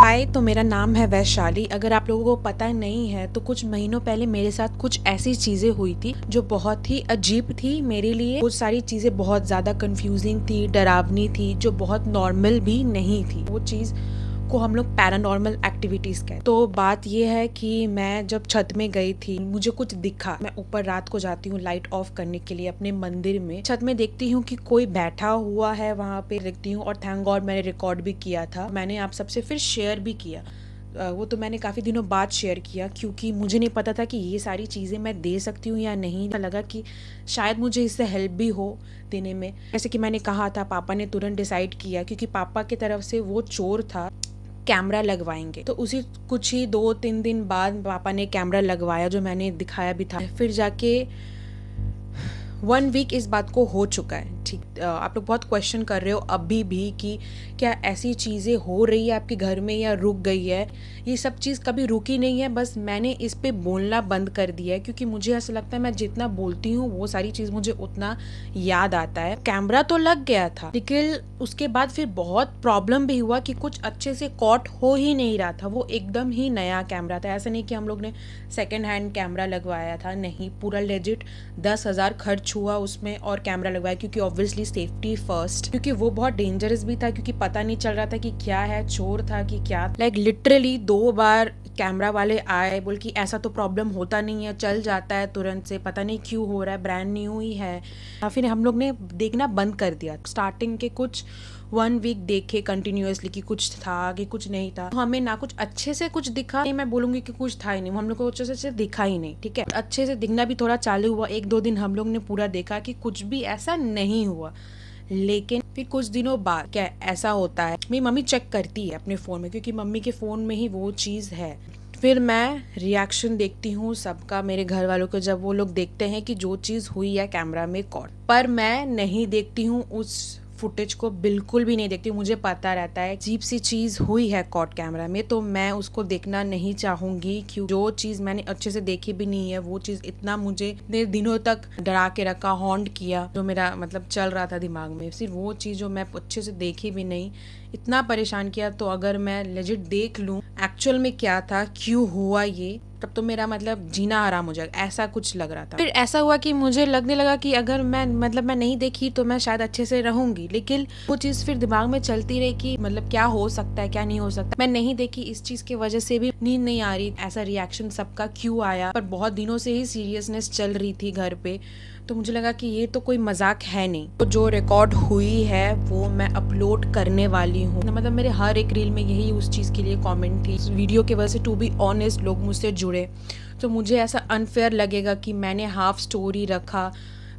हाय, तो मेरा नाम है वैशाली। अगर आप लोगों को पता नहीं है तो कुछ महीनों पहले मेरे साथ कुछ ऐसी चीज़ें हुई थी जो बहुत ही अजीब थी मेरे लिए। कुछ सारी चीज़ें बहुत ज़्यादा कंफ्यूजिंग थी, डरावनी थी, जो बहुत नॉर्मल भी नहीं थी। वो चीज़ को हम लोग पैरानॉर्मल एक्टिविटीज़ कहते। तो बात ये है कि मैं जब छत में गई थी, मुझे कुछ दिखा। मैं ऊपर रात को जाती हूँ लाइट ऑफ करने के लिए अपने मंदिर में। छत में देखती हूँ कि कोई बैठा हुआ है वहाँ पे, देखती हूँ। और थैंक गॉड मैंने रिकॉर्ड भी किया था, मैंने आप सबसे फिर शेयर भी किया। वो तो मैंने काफ़ी दिनों बाद शेयर किया क्योंकि मुझे नहीं पता था कि ये सारी चीज़ें मैं दे सकती हूँ या नहीं। लगा कि शायद मुझे इससे हेल्प भी हो देने में। जैसे कि मैंने कहा था, पापा ने तुरंत डिसाइड किया, क्योंकि पापा की तरफ से वो चोर था, कैमरा लगवाएंगे। तो उसी कुछ ही 2-3 दिन बाद पापा ने कैमरा लगवाया, जो मैंने दिखाया भी था। फिर जाके 1 वीक इस बात को हो चुका है। ठीक, आप लोग बहुत क्वेश्चन कर रहे हो अभी भी कि क्या ऐसी चीज़ें हो रही है आपके घर में या रुक गई है। ये सब चीज़ कभी रुकी नहीं है, बस मैंने इस पे बोलना बंद कर दिया है क्योंकि मुझे ऐसा लगता है मैं जितना बोलती हूँ वो सारी चीज़ मुझे उतना याद आता है। कैमरा तो लग गया था, लेकिन उसके बाद फिर बहुत प्रॉब्लम भी हुआ कि कुछ अच्छे से कॉट हो ही नहीं रहा था। वो एकदम ही नया कैमरा था, ऐसा नहीं कि हम लोग ने सेकेंड हैंड कैमरा लगवाया था, नहीं, पूरा लेजिट 10,000 खर्च हुआ उसमें और कैमरा लगवाया, क्योंकि ऑब्वियसली सेफ्टी फर्स्ट। क्योंकि वो बहुत डेंजरस भी था, क्योंकि पता नहीं चल रहा था कि क्या है, चोर था कि क्या। लिटरली 2 बार कैमरा वाले आए, बोल कि ऐसा तो प्रॉब्लम होता नहीं है, चल जाता है तुरंत से, पता नहीं क्यों हो रहा है, ब्रांड न्यू ही है। फिर हम लोग ने देखना बंद कर दिया। स्टार्टिंग के कुछ 1 वीक देखे कंटिन्यूअसली कि कुछ था कि कुछ नहीं था। हमें ना कुछ अच्छे से कुछ दिखा, नहीं मैं बोलूंगी कि कुछ था ही नहीं, हम लोग को अच्छे से दिखा ही नहीं। ठीक है, अच्छे से दिखना भी थोड़ा चालू हुआ। 1-2 दिन हम लोग ने पूरा देखा कि कुछ भी ऐसा नहीं हुआ। लेकिन फिर कुछ दिनों बाद क्या ऐसा होता है, मेरी मम्मी चेक करती है अपने फ़ोन में, क्योंकि मम्मी के फ़ोन में ही वो चीज़ है। फिर मैं रिएक्शन देखती हूँ सबका, मेरे घर वालों को, जब वो लोग देखते हैं कि जो चीज़ हुई है कैमरा में कॉट। पर मैं नहीं देखती हूँ उस फुटेज को, बिल्कुल भी नहीं देखती हूँ। मुझे पता रहता है अजीब सी चीज़ हुई है कॉट कैमरा में, तो मैं उसको देखना नहीं चाहूँगी। क्यों, जो चीज़ मैंने अच्छे से देखी भी नहीं है, वो चीज़ इतना मुझे इतने दिनों तक डरा के रखा, हॉन्ट किया, जो मेरा मतलब चल रहा था दिमाग में, सिर्फ वो चीज़ जो मैं अच्छे से देखी भी नहीं, इतना परेशान किया। तो अगर मैं लेजिट देख लूँ एक्चुअल में क्या था, क्यों हुआ ये, तब तो मेरा मतलब जीना हराम हो जाएगा, ऐसा कुछ लग रहा था। फिर ऐसा हुआ कि मुझे लगने लगा कि अगर मैं मैं नहीं देखी तो मैं शायद अच्छे से रहूंगी। लेकिन वो चीज़ फिर दिमाग में चलती रही कि मतलब क्या हो सकता है, क्या नहीं हो सकता। मैं नहीं देखी, इस चीज़ की वजह से भी नींद नहीं आ रही, ऐसा रिएक्शन सबका क्यों आया। पर बहुत दिनों से ही सीरियसनेस चल रही थी घर पे, तो मुझे लगा कि ये तो कोई मजाक है नहीं। तो जो रिकॉर्ड हुई है वो मैं अपलोड करने वाली हूँ। मतलब मेरे हर एक रील में यही उस चीज़ के लिए कमेंट थी। इस वीडियो की वजह से टू बी ऑनेस्ट लोग मुझसे जुड़े, तो मुझे ऐसा अनफेयर लगेगा कि मैंने हाफ स्टोरी रखा,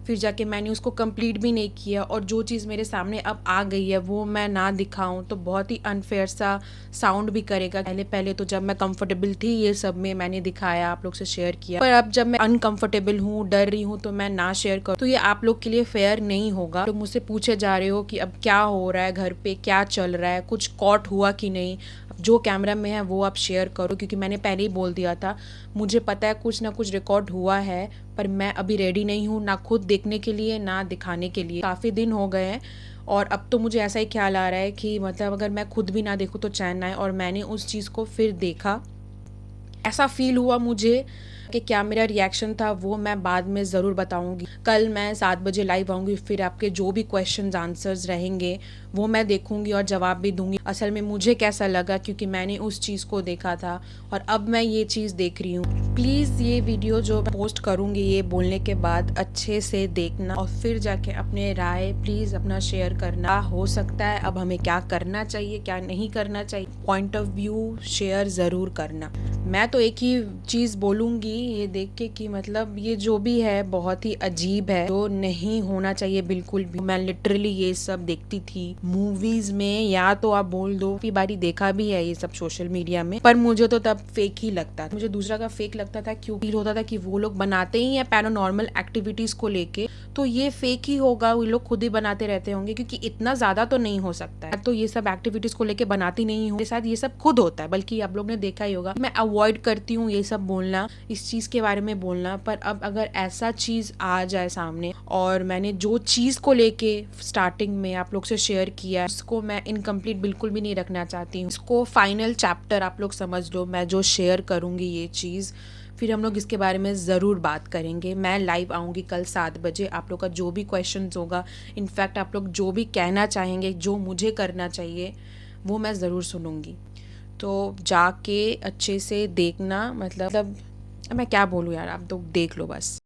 फिर जाके मैंने उसको कंप्लीट भी नहीं किया, और जो चीज़ मेरे सामने अब आ गई है वो मैं ना दिखाऊं, तो बहुत ही अनफेयर सा साउंड भी करेगा। पहले तो जब मैं कंफर्टेबल थी ये सब में मैंने दिखाया, आप लोग से शेयर किया, पर अब जब मैं अनकंफर्टेबल हूँ, डर रही हूँ, तो मैं ना शेयर करूँ, तो ये आप लोग के लिए फेयर नहीं होगा। लोग मुझसे पूछे जा रहे हो कि अब क्या हो रहा है घर पे, क्या चल रहा है, कुछ कॉट हुआ कि नहीं, जो कैमरा में है वो आप शेयर करो, क्योंकि मैंने पहले ही बोल दिया था मुझे पता है कुछ ना कुछ रिकॉर्ड हुआ है, पर मैं अभी रेडी नहीं हूँ, ना खुद देखने के लिए ना दिखाने के लिए। काफ़ी दिन हो गए हैं और अब तो मुझे ऐसा ही ख्याल आ रहा है कि मतलब अगर मैं खुद भी ना देखूँ तो चैन ना आए। और मैंने उस चीज़ को फिर देखा, ऐसा फील हुआ मुझे कि क्या मेरा रिएक्शन था वो मैं बाद में ज़रूर बताऊंगी। कल मैं 7 बजे लाइव आऊंगी, फिर आपके जो भी क्वेश्चंस आंसर्स रहेंगे वो मैं देखूंगी और जवाब भी दूंगी, असल में मुझे कैसा लगा, क्योंकि मैंने उस चीज़ को देखा था और अब मैं ये चीज़ देख रही हूँ। प्लीज़ ये वीडियो जो पोस्ट करूँगी ये बोलने के बाद अच्छे से देखना और फिर जाके अपने राय प्लीज़ अपना शेयर करना। हो सकता है अब हमें क्या करना चाहिए, क्या नहीं करना चाहिए, पॉइंट ऑफ व्यू शेयर ज़रूर करना। मैं तो एक ही चीज़ बोलूँगी ये देख के कि मतलब ये जो भी है बहुत ही अजीब है, जो नहीं होना चाहिए बिल्कुल भी। मैं लिटरली ये सब देखती थी मूवीज में, या तो आप बोल दो कि बारी देखा भी है ये सब सोशल मीडिया में, पर मुझे तो तब फेक ही लगता था। मुझे दूसरा का फेक लगता था, क्यों फील होता था कि वो लोग बनाते ही हैं पैरानॉर्मल एक्टिविटीज को लेके, तो ये फेक ही होगा, वो लोग खुद ही बनाते रहते होंगे, क्योंकि इतना ज्यादा तो नहीं हो सकता है। तो ये सब एक्टिविटीज को लेके बनाती नहीं हूँ, शायद ये सब खुद होता है, बल्कि आप लोग ने देखा ही होगा मैं अवॉइड करती हूँ ये सब बोलना, इस चीज के बारे में बोलना। पर अब अगर ऐसा चीज आ जाए सामने, और मैंने जो चीज को लेके स्टार्टिंग में आप लोग से शेयर किया है उसको मैं इनकम्प्लीट बिल्कुल भी नहीं रखना चाहती हूँ। इसको फाइनल चैप्टर आप लोग समझ लो, मैं जो शेयर करूंगी ये चीज, फिर हम लोग इसके बारे में ज़रूर बात करेंगे। मैं लाइव आऊँगी कल 7 बजे। आप लोग का जो भी क्वेश्चंस होगा, इनफैक्ट आप लोग जो भी कहना चाहेंगे, जो मुझे करना चाहिए, वो मैं ज़रूर सुनूंगी। तो जाके अच्छे से देखना, मतलब मैं क्या बोलूँ यार, आप लोग देख लो बस।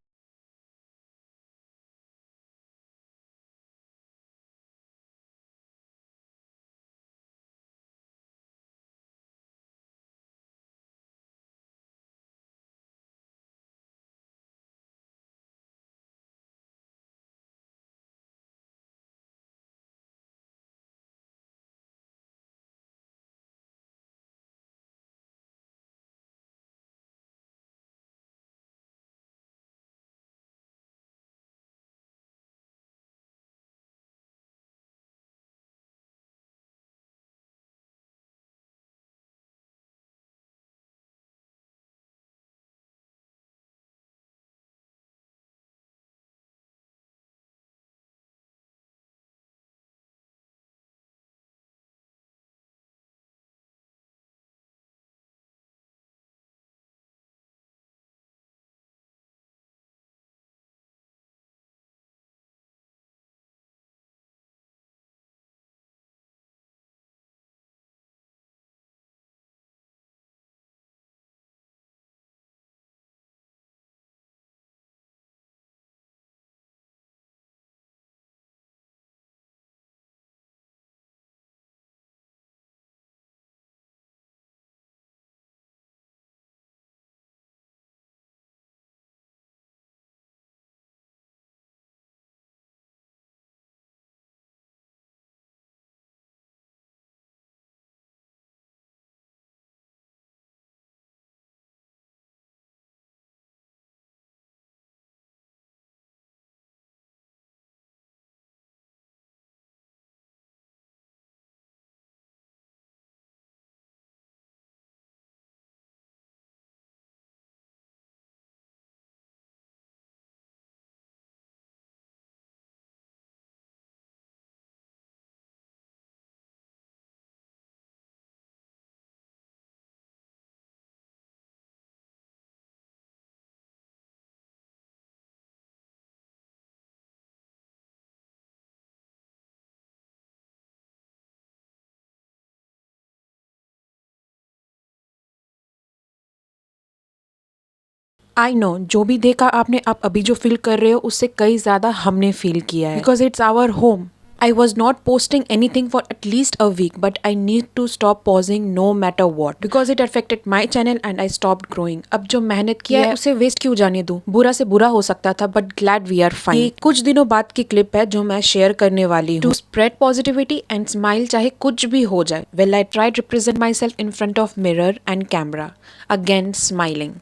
आई नो, जो भी देखा आपने, आप अभी जो फील कर रहे हो उससे कई ज्यादा हमने फील किया है, because it's our home. I was not posting anything for at least a week, but I need to stop pausing no matter what, because it affected my channel and I stopped growing. अब जो मेहनत किया है उसे waste क्यों जाने दूं? बुरा से बुरा हो सकता था, but glad we are fine. ये कुछ दिनों बाद की क्लिप है जो मैं शेयर करने वाली हूँ। To spread positivity and smile चाहे कुछ भी हो जाए. Well, I tried represent myself in front of mirror and camera. Again smiling.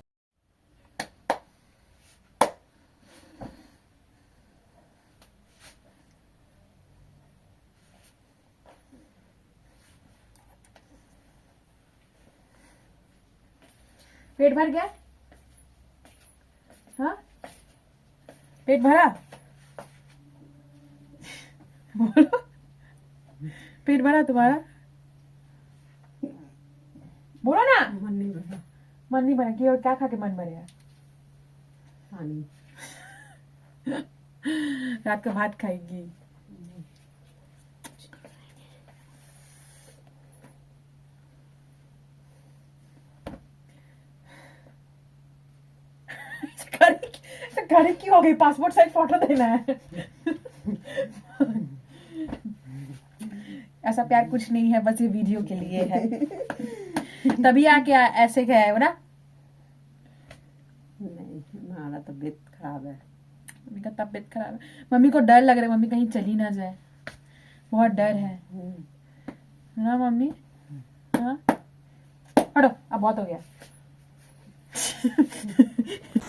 पेट भर गया? हाँ, पेट भरा? बोलो, पेट भरा तुम्हारा? बोलो ना। मन नहीं भरा। मन नहीं भरा कि और क्या खा के मन भरेगा? पानी। रात का भात खाएगी। गाड़ी क्यों हो गई? पासपोर्ट साइज फोटो देना है। ऐसा प्यार कुछ नहीं है, बस ये वीडियो के लिए है। तभी आके ऐसे क्या है ना? नहीं, हमारा तबीयत खराब है। मम्मी का तबीयत खराब है। मम्मी को डर लग रहा है, मम्मी कहीं चली ना जाए, बहुत डर है ना मम्मी? हाँ, हटो, अब बहुत हो गया।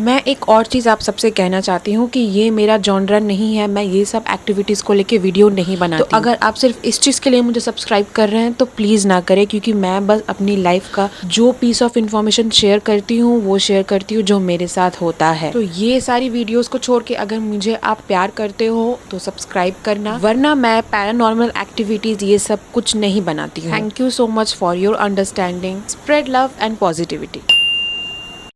मैं एक और चीज़ आप सबसे कहना चाहती हूँ कि ये मेरा जॉनर नहीं है, मैं ये सब एक्टिविटीज़ को लेके वीडियो नहीं बनाती। तो अगर आप सिर्फ इस चीज़ के लिए मुझे सब्सक्राइब कर रहे हैं तो प्लीज़ ना करें, क्योंकि मैं बस अपनी लाइफ का जो पीस ऑफ इन्फॉर्मेशन शेयर करती हूँ वो शेयर करती हूँ जो मेरे साथ होता है। तो ये सारी वीडियोस को छोड़ के अगर मुझे आप प्यार करते हो तो सब्सक्राइब करना, वरना मैं पैरानॉर्मल एक्टिविटीज ये सब कुछ नहीं बनाती हूँ। Thank you so much for your understanding. Spread love and positivity.